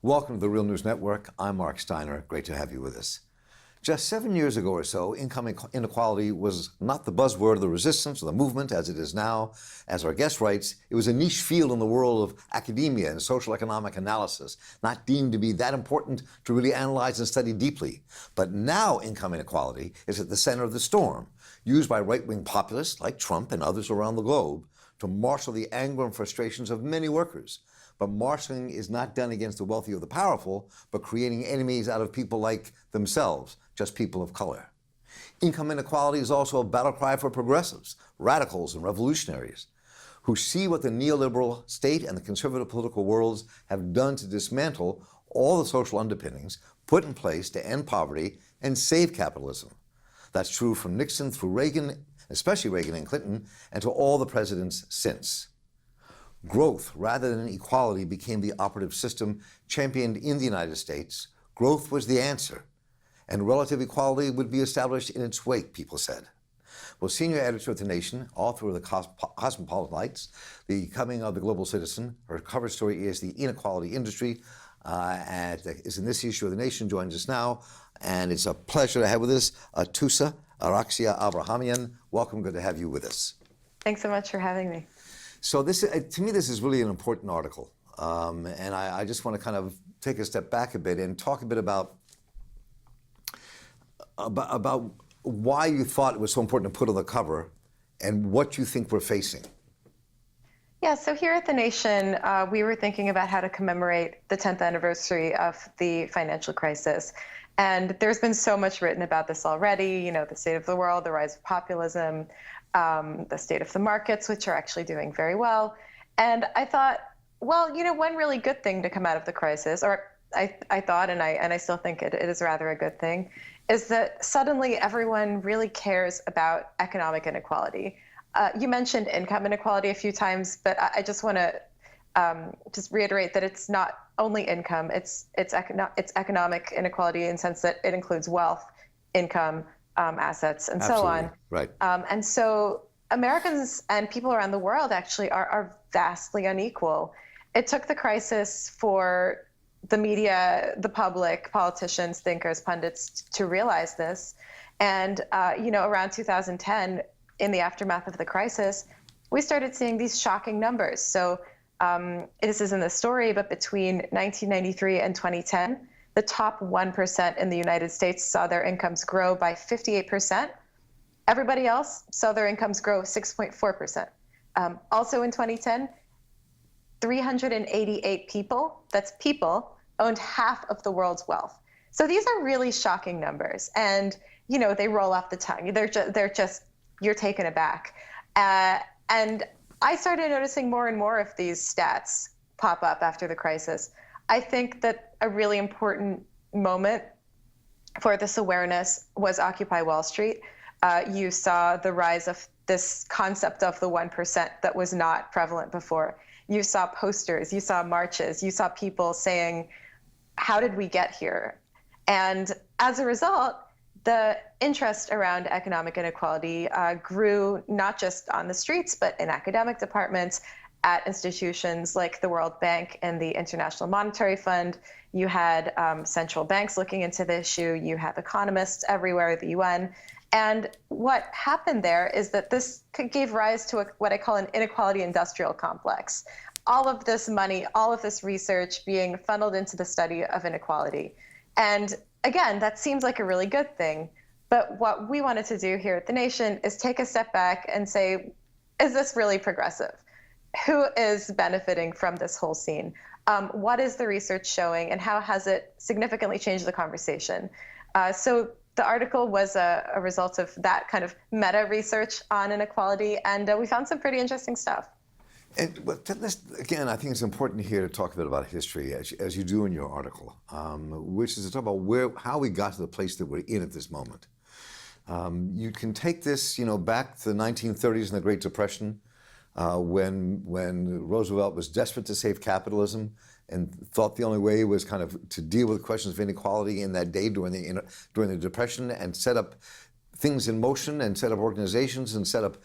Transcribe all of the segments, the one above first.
Welcome to the Real News Network. I'm Mark Steiner. Great to have you with us. Just 7 years ago or so, income inequality was not the buzzword of the resistance or the movement as it is now. As our guest writes, it was a niche field in the world of academia and social economic analysis, not deemed to be that important to really analyze and study deeply. But now income inequality is at the center of the storm, used by right-wing populists like Trump and others around the globe to marshal the anger and frustrations of many workers. But marshaling is not done against the wealthy or the powerful, but creating enemies out of people like themselves, just people of color. Income inequality is also a battle cry for progressives, radicals, and revolutionaries who see what the neoliberal state and the conservative political worlds have done to dismantle all the social underpinnings put in place to end poverty and save capitalism. That's true from Nixon through Reagan, especially Reagan and Clinton, and to all the presidents since. Growth, rather than equality, became the operative system championed in the United States. Growth was the answer, and relative equality would be established in its wake, people said. Well, senior editor of The Nation, author of the Cosmopolites, The Coming of the Global Citizen, her cover story is The Inequality Industry, and is in this issue of The Nation, joins us now, and it's a pleasure to have with us Atossa, Araxia, Abrahamian. Welcome, good to have you with us. Thanks so much for having me. So this, to me, this is really an important article, and I just want to kind of take a step back a bit and talk a bit about why you thought it was so important to put on the cover and what you think we're facing. Yeah, so here at The Nation, we were thinking about how to commemorate the 10th anniversary of the financial crisis. And there's been so much written about this already, you know, the state of the world, the rise of populism, the state of the markets, which are actually doing very well. And I thought, well, you know, one really good thing to come out of the crisis, or I thought, and I still think it is rather a good thing, is that suddenly everyone really cares about economic inequality. You mentioned income inequality a few times, but I just want to just reiterate that it's not only income, it's economic inequality in the sense that it includes wealth, income, assets, and Absolutely. so on. Right. And so Americans and people around the world actually are vastly unequal. It took the crisis for the media, the public, politicians, thinkers, pundits to realize this. And, you know, around 2010, in the aftermath of the crisis, we started seeing these shocking numbers. So this is in the story, but between 1993 and 2010, the top 1% in the United States saw their incomes grow by 58%. Everybody else saw their incomes grow 6.4%. Also in 2010, 388 people, that's people, owned half of the world's wealth. So these are really shocking numbers. And, you know, they roll off the tongue. They're just you're taken aback. And I started noticing more and more of these stats pop up after the crisis. I think that a really important moment for this awareness was Occupy Wall Street. You saw the rise of this concept of the 1% that was not prevalent before. You saw posters, you saw marches, you saw people saying, how did we get here? And as a result, the interest around economic inequality grew not just on the streets, but in academic departments, at institutions like the World Bank and the International Monetary Fund. You had central banks looking into the issue. You have economists everywhere, the UN. And what happened there is that this gave rise to what I call an inequality industrial complex. All of this money, all of this research being funneled into the study of inequality. And again, that seems like a really good thing. But what we wanted to do here at The Nation is take a step back and say, is this really progressive? Who is benefiting from this whole scene? What is the research showing, and how has it significantly changed the conversation? So the article was a result of that kind of meta research on inequality, and we found some pretty interesting stuff. And again, I think it's important here to talk a bit about history, as you do in your article, which is to talk about how we got to the place that we're in at this moment. You can take this, you know, back to the 1930s and the Great Depression, when Roosevelt was desperate to save capitalism and thought the only way was kind of to deal with questions of inequality in that day during the Depression, and set up things in motion and set up organizations and set up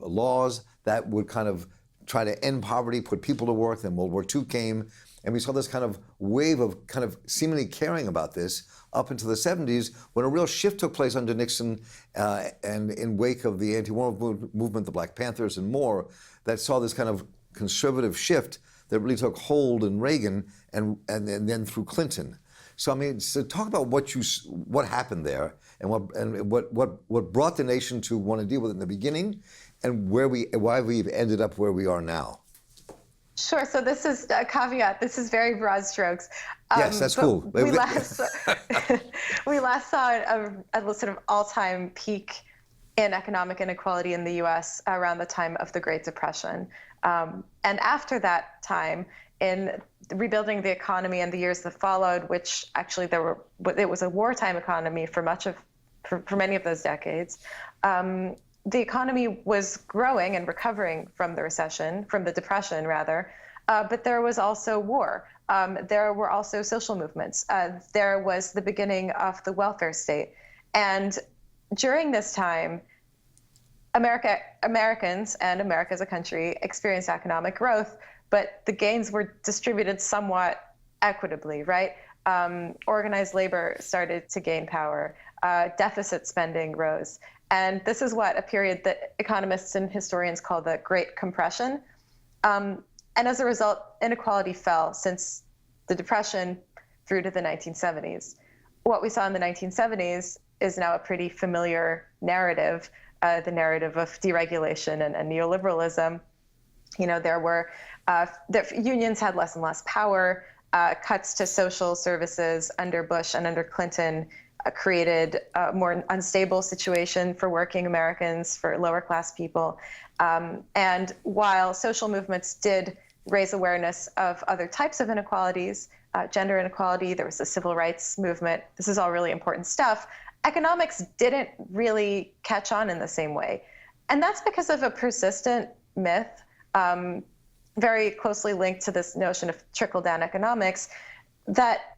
laws that would kind of try to end poverty, put people to work. Then World War II came, And we saw this kind of wave of kind of seemingly caring about this up into the 70s, when a real shift took place under Nixon and in wake of the anti-war movement, the Black Panthers and more, that saw this kind of conservative shift that really took hold in Reagan and then through Clinton. So I mean, so talk about what happened there and what brought the nation to want to deal with it in the beginning, and why we've ended up where we are now. Sure. So this is a caveat. This is very broad strokes. Yes, that's cool. We last saw a sort of all-time peak in economic inequality in the U.S. around the time of the Great Depression. And after that time, in rebuilding the economy and the years that followed, which actually it was a wartime economy for many of those decades, the economy was growing and recovering from the Depression rather, but there was also war. There were also social movements. There was the beginning of the welfare state. And during this time, Americans and America as a country experienced economic growth, but the gains were distributed somewhat equitably, right? Organized labor started to gain power. Deficit spending rose. And this is what a period that economists and historians call the Great Compression. And as a result, inequality fell since the Depression through to the 1970s. What we saw in the 1970s is now a pretty familiar narrative, the narrative of deregulation and neoliberalism. You know, the unions had less and less power. Cuts to social services under Bush and under Clinton created a more unstable situation for working Americans, for lower class people. And while social movements did raise awareness of other types of inequalities, gender inequality, there was the civil rights movement, this is all really important stuff, economics didn't really catch on in the same way. And that's because of a persistent myth, very closely linked to this notion of trickle-down economics, that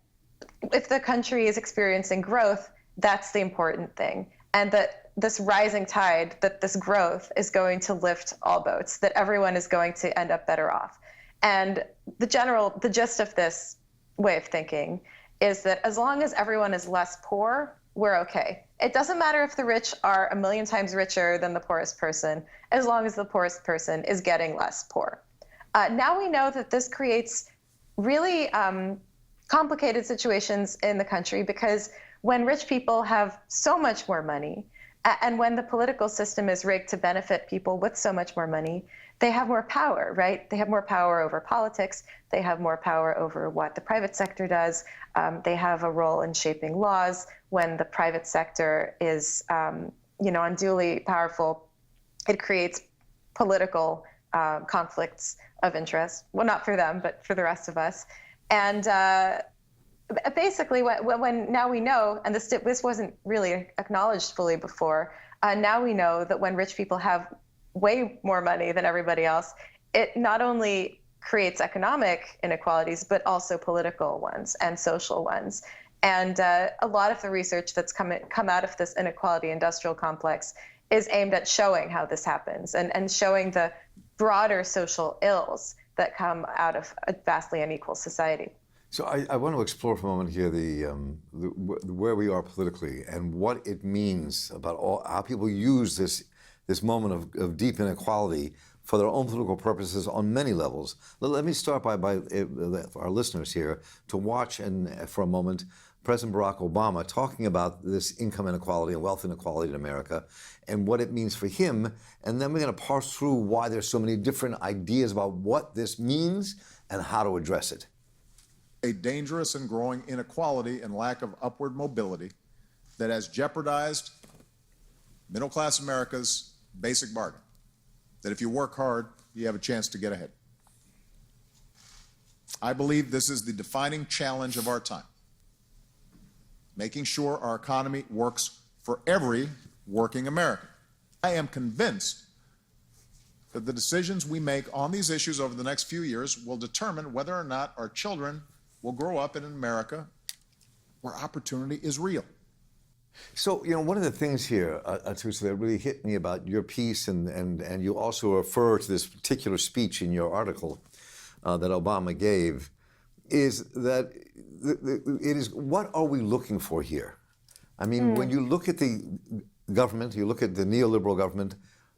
if the country is experiencing growth, that's the important thing. And that this rising tide, that this growth is going to lift all boats, that everyone is going to end up better off. And the gist of this way of thinking is that as long as everyone is less poor, we're okay. It doesn't matter if the rich are 1 million times richer than the poorest person, as long as the poorest person is getting less poor. Now we know that this creates really complicated situations in the country, because when rich people have so much more money, and when the political system is rigged to benefit people with so much more money, they have more power, right? They have more power over politics. They have more power over what the private sector does. They have a role in shaping laws. When the private sector is, unduly powerful, it creates political conflicts of interest. Well, not for them, but for the rest of us. And basically, when now we know, and this wasn't really acknowledged fully before, now we know that when rich people have way more money than everybody else, it not only creates economic inequalities, but also political ones and social ones. And a lot of the research that's come out of this inequality industrial complex is aimed at showing how this happens and showing the broader social ills that come out of a vastly unequal society. So I want to explore for a moment here where we are politically and what it means about how people use this moment of deep inequality for their own political purposes on many levels. Let me start by our listeners here to watch for a moment President Barack Obama talking about this income inequality and wealth inequality in America and what it means for him. And then we're going to parse through why there's so many different ideas about what this means and how to address it. A dangerous and growing inequality and lack of upward mobility that has jeopardized middle-class America's basic bargain, that if you work hard, you have a chance to get ahead. I believe this is the defining challenge of our time, making sure our economy works for every working American. I am convinced that the decisions we make on these issues over the next few years will determine whether or not our children will grow up in an America where opportunity is real. So, one of the things here, Atossa, that really hit me about your piece, and you also refer to this particular speech in your article that Obama gave, is that it is, what are we looking for here? I mean, when you look at the government, you look at the neoliberal government,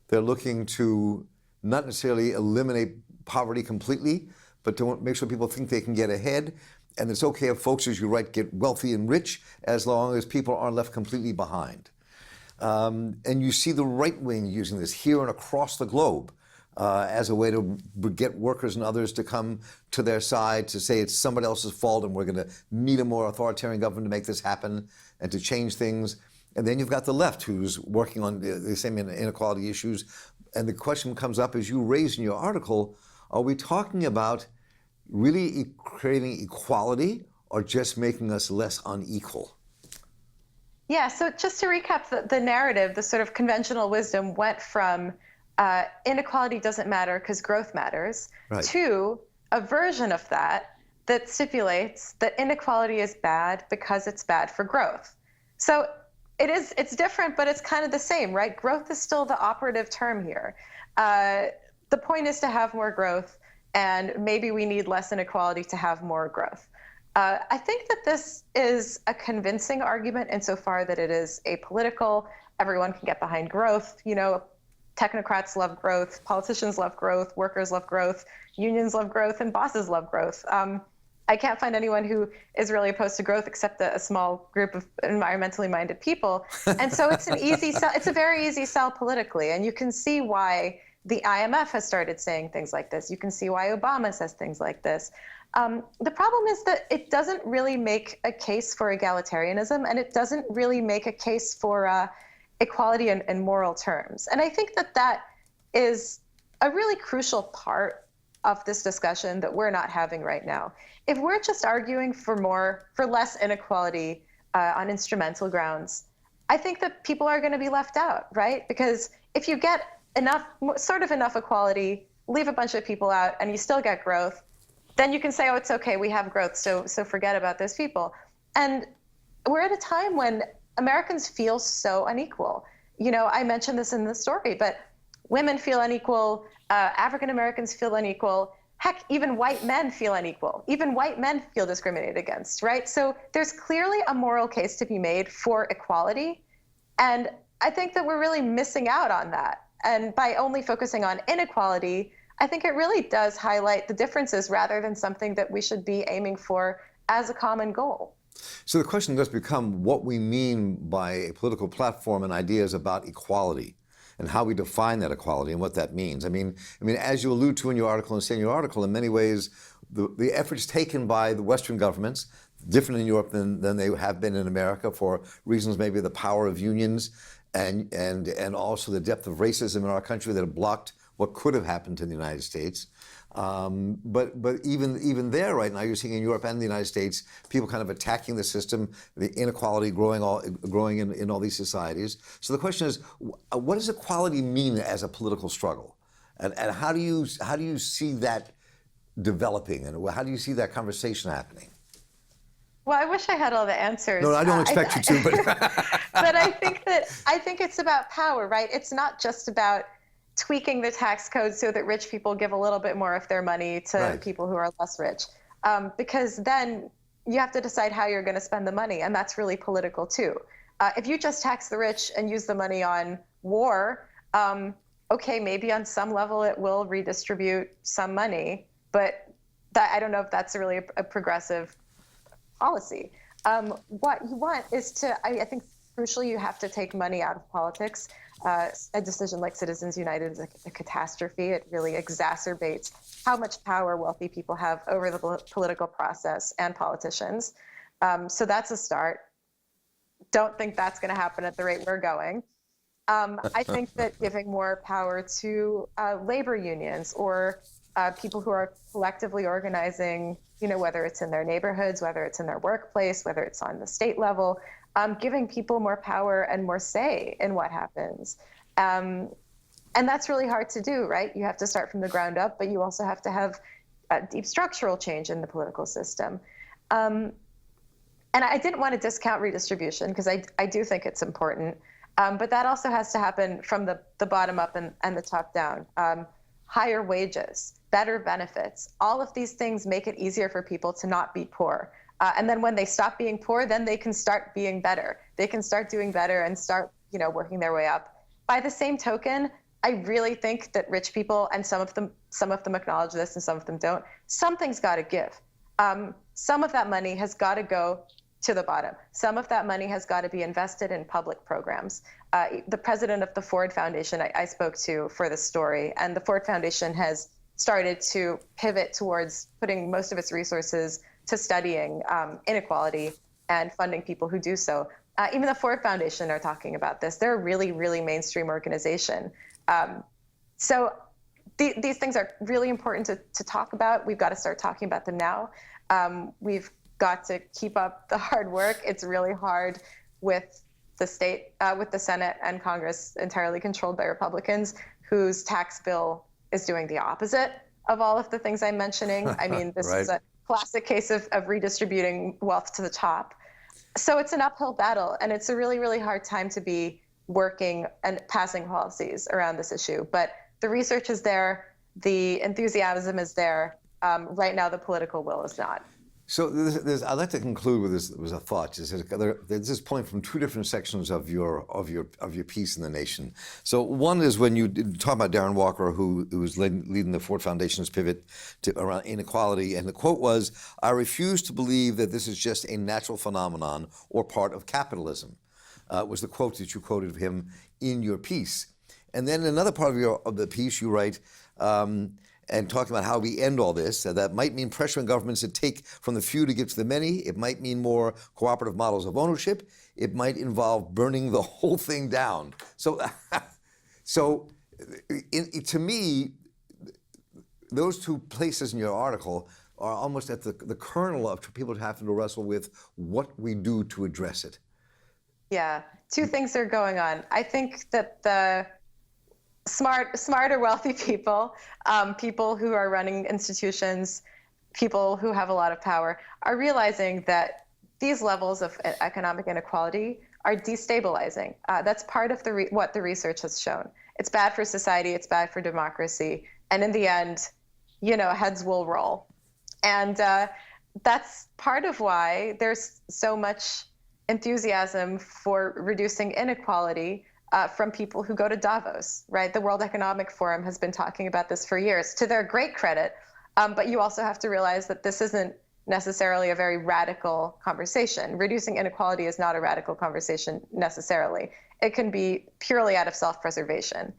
they're looking to not necessarily eliminate poverty completely, but to make sure people think they can get ahead. And it's okay if folks, as you write, get wealthy and rich, as long as people aren't left completely behind. And you see the right wing using this here and across the globe as a way to get workers and others to come to their side, to say it's somebody else's fault and we're going to need a more authoritarian government to make this happen and to change things. And then you've got the left who's working on the same inequality issues. And the question comes up, as you raise in your article, are we talking about really creating equality or just making us less unequal? Yeah, so just to recap the narrative, the sort of conventional wisdom went from inequality doesn't matter because growth matters, right, to a version of that that stipulates that inequality is bad because it's bad for growth. So it's different, but it's kind of the same, right? Growth is still the operative term here. The point is to have more growth, and maybe we need less inequality to have more growth. I think that this is a convincing argument insofar that it is apolitical. Everyone can get behind growth. You know, technocrats love growth, politicians love growth, workers love growth, unions love growth, and bosses love growth. I can't find anyone who is really opposed to growth except a small group of environmentally minded people. And so it's an easy sell. It's a very easy sell politically. And you can see why the IMF has started saying things like this. You can see why Obama says things like this. The problem is that it doesn't really make a case for egalitarianism, and it doesn't really make a case for equality in moral terms. And I think that that is a really crucial part of this discussion that we're not having right now. If we're just arguing for less inequality on instrumental grounds, I think that people are going to be left out, right? Because if you get enough equality, leave a bunch of people out, and you still get growth, then you can say, oh, it's okay, we have growth, so forget about those people. And we're at a time when Americans feel so unequal. You know, I mentioned this in the story, but women feel unequal, African Americans feel unequal, heck, even white men feel unequal. Even white men feel discriminated against, right? So there's clearly a moral case to be made for equality, and I think that we're really missing out on that. And by only focusing on inequality, I think it really does highlight the differences rather than something that we should be aiming for as a common goal. So the question does become what we mean by a political platform and ideas about equality and how we define that equality and what that means. I mean, as you allude to in your article and say in your article, in many ways, the efforts taken by the Western governments, different in Europe than they have been in America for reasons maybe the power of unions and also the depth of racism in our country that have blocked what could have happened to the United States. But even there right now, you're seeing in Europe and the United States, people kind of attacking the system, the inequality growing in all these societies. So the question is, what does equality mean as a political struggle? And how do you see that developing? And how do you see that conversation happening? Well, I wish I had all the answers. No, I don't expect you to, but but I think it's about power, right? It's not just about tweaking the tax code so that rich people give a little bit more of their money to people who are less rich, because then you have to decide how you're going to spend the money, and that's really political too. If you just tax the rich and use the money on war, okay, maybe on some level it will redistribute some money, but I don't know if that's really a progressive policy. What you want is I think crucially, you have to take money out of politics. A decision like Citizens United is a catastrophe. It really exacerbates how much power wealthy people have over the political process and politicians. So that's a start. Don't think that's going to happen at the rate we're going. I think that giving more power to labor unions or people who are collectively organizing, you know, whether it's in their neighborhoods, whether it's in their workplace, whether it's on the state level, giving people more power and more say in what happens. And that's really hard to do, right? You have to start from the ground up, but you also have to have deep structural change in the political system. And I didn't want to discount redistribution because I do think it's important. But that also has to happen from the bottom up and the top down. higher wages, better benefits. All of these things make it easier for people to not be poor. And then when they stop being poor, then they can start being better. They can start doing better and start, working their way up. By the same token, I really think that rich people, and some of them acknowledge this and some of them don't, something's got to give. Some of that money has got to go to the bottom. Some of that money has got to be invested in public programs. The president of the Ford Foundation I spoke to for this story, and the Ford Foundation has started to pivot towards putting most of its resources to studying inequality and funding people who do so. Even the Ford Foundation are talking about this. They're a really, really mainstream organization. So these things are really important to talk about. We've got to start talking about them now. We've got to keep up the hard work. It's really hard with the state, with the Senate and Congress entirely controlled by Republicans, whose tax bill is doing the opposite of all of the things I'm mentioning. I mean, this Right. is a classic case of redistributing wealth to the top. So it's an uphill battle, and it's a really, really hard time to be working and passing policies around this issue. But the research is there, the enthusiasm is there. Right now, the political will is not. So I'd like to conclude with this. Was a thought. This is pulling from two different sections of your piece in the Nation. So one is when you talk about Darren Walker, who was leading the Ford Foundation's pivot around inequality, and the quote was, "I refuse to believe that this is just a natural phenomenon or part of capitalism." Was the quote that you quoted of him in your piece. And then another part of the piece you write. And talking about how we end all this, that might mean pressuring governments to take from the few to give to the many. It might mean more cooperative models of ownership. It might involve burning the whole thing down. So, to me, those two places in your article are almost at the kernel of people having to wrestle with what we do to address it. Yeah, two things are going on. I think that the smarter, wealthy people, people who are running institutions, people who have a lot of power, are realizing that these levels of economic inequality are destabilizing. That's part of what the research has shown. It's bad for society, it's bad for democracy, and in the end, heads will roll. And that's part of why there's so much enthusiasm for reducing inequality from people who go to Davos, right? The World Economic Forum has been talking about this for years, to their great credit. But you also have to realize that this isn't necessarily a very radical conversation. Reducing inequality is not a radical conversation necessarily. It can be purely out of self-preservation.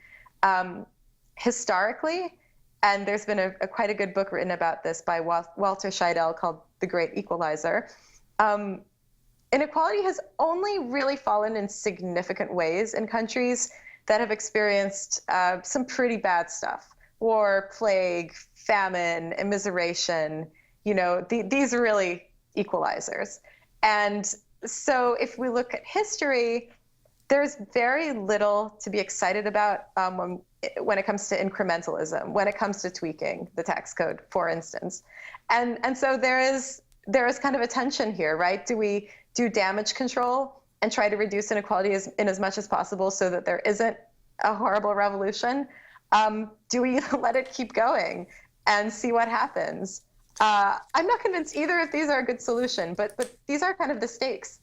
Historically, and there's been quite a good book written about this by Walter Scheidel called The Great Equalizer. Inequality has only really fallen in significant ways in countries that have experienced some pretty bad stuff: war, plague, famine, immiseration. These are really equalizers. And so if we look at history, there's very little to be excited about when it comes to incrementalism, when it comes to tweaking the tax code, for instance. And so there is kind of a tension here, right? Do we do damage control and try to reduce inequality in as much as possible so that there isn't a horrible revolution? Do we let it keep going and see what happens? I'm not convinced either of these are a good solution, but these are kind of the stakes.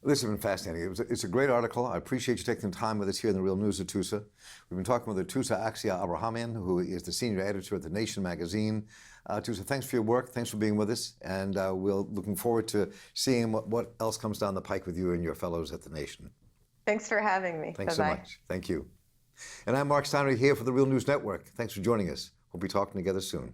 This has been fascinating. It's a great article. I appreciate you taking the time with us here in the Real News Atossa. We've been talking with Atossa Abrahamian, who is the senior editor at The Nation magazine. Atossa, thanks for your work. Thanks for being with us. And we're looking forward to seeing what else comes down the pike with you and your fellows at The Nation. Thanks for having me. Thanks Bye-bye. so much. Thank you. And I'm Mark Steiner here for the Real News Network. Thanks for joining us. We'll be talking together soon.